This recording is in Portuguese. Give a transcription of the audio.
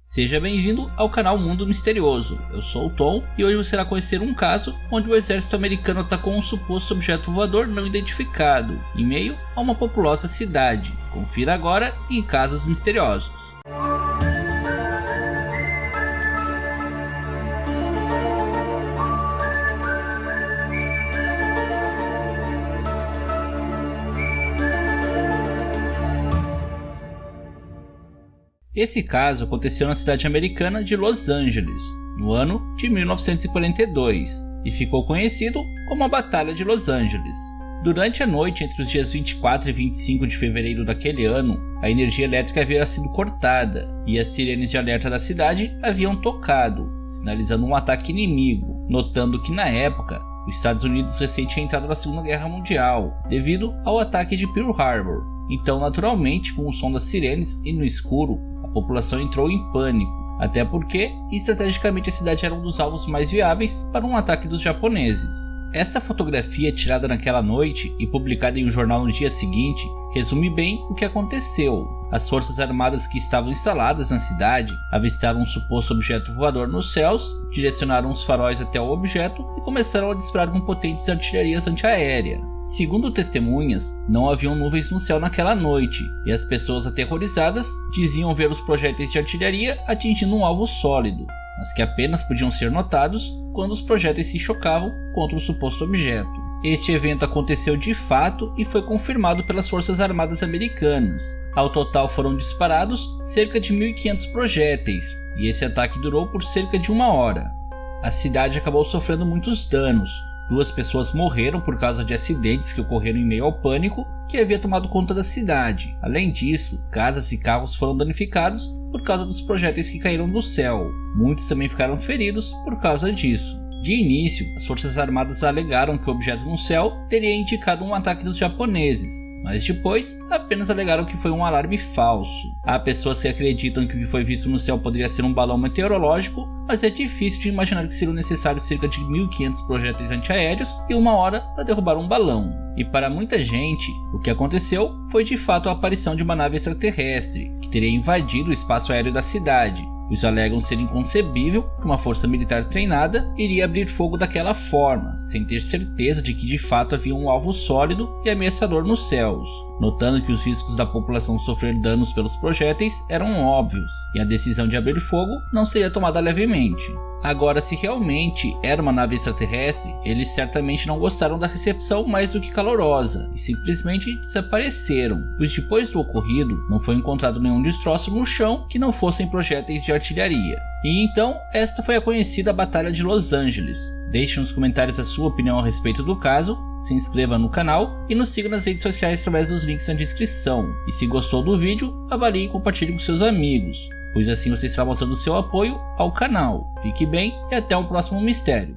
Seja bem-vindo ao canal Mundo Misterioso, eu sou o Tom e hoje você irá conhecer um caso onde o exército americano atacou um suposto objeto voador não identificado em meio a uma populosa cidade. Confira agora em Casos Misteriosos. Esse caso aconteceu na cidade americana de Los Angeles, no ano de 1942, e ficou conhecido como a Batalha de Los Angeles. Durante a noite entre os dias 24 e 25 de fevereiro daquele ano, a energia elétrica havia sido cortada e as sirenes de alerta da cidade haviam tocado, sinalizando um ataque inimigo, notando que na época os Estados Unidos recém tinha entrado na Segunda Guerra Mundial, devido ao ataque de Pearl Harbor. Então, naturalmente, com o som das sirenes e no escuro, a população entrou em pânico, até porque, estrategicamente, a cidade era um dos alvos mais viáveis para um ataque dos japoneses. Essa fotografia, tirada naquela noite e publicada em um jornal no dia seguinte, resume bem o que aconteceu. As forças armadas que estavam instaladas na cidade avistaram um suposto objeto voador nos céus, direcionaram os faróis até o objeto e começaram a disparar com potentes artilharias antiaérea. Segundo testemunhas, não haviam nuvens no céu naquela noite, e as pessoas aterrorizadas diziam ver os projéteis de artilharia atingindo um alvo sólido, mas que apenas podiam ser notados quando os projéteis se chocavam contra o suposto objeto. Este evento aconteceu de fato e foi confirmado pelas Forças Armadas Americanas. Ao total foram disparados cerca de 1.500 projéteis, e esse ataque durou por cerca de 1 hora. A cidade acabou sofrendo muitos danos. 2 pessoas morreram por causa de acidentes que ocorreram em meio ao pânico que havia tomado conta da cidade. Além disso, casas e carros foram danificados por causa dos projéteis que caíram do céu. Muitos também ficaram feridos por causa disso. De início, as forças armadas alegaram que o objeto no céu teria indicado um ataque dos japoneses, mas depois apenas alegaram que foi um alarme falso. Há pessoas que acreditam que o que foi visto no céu poderia ser um balão meteorológico, mas é difícil de imaginar que seriam necessários cerca de 1.500 projéteis antiaéreos e 1 hora para derrubar um balão. E para muita gente, o que aconteceu foi de fato a aparição de uma nave extraterrestre, que teria invadido o espaço aéreo da cidade. Os alegam ser inconcebível que uma força militar treinada iria abrir fogo daquela forma, sem ter certeza de que de fato havia um alvo sólido e ameaçador nos céus, notando que os riscos da população sofrer danos pelos projéteis eram óbvios, e a decisão de abrir fogo não seria tomada levemente. Agora, se realmente era uma nave extraterrestre, eles certamente não gostaram da recepção mais do que calorosa e simplesmente desapareceram, pois depois do ocorrido não foi encontrado nenhum destroço no chão que não fossem projéteis de artilharia. E então, esta foi a conhecida Batalha de Los Angeles. Deixe nos comentários a sua opinião a respeito do caso, se inscreva no canal e nos siga nas redes sociais através dos links na descrição. E se gostou do vídeo, avalie e compartilhe com seus amigos, pois assim você estará mostrando seu apoio ao canal. Fique bem e até o próximo mistério.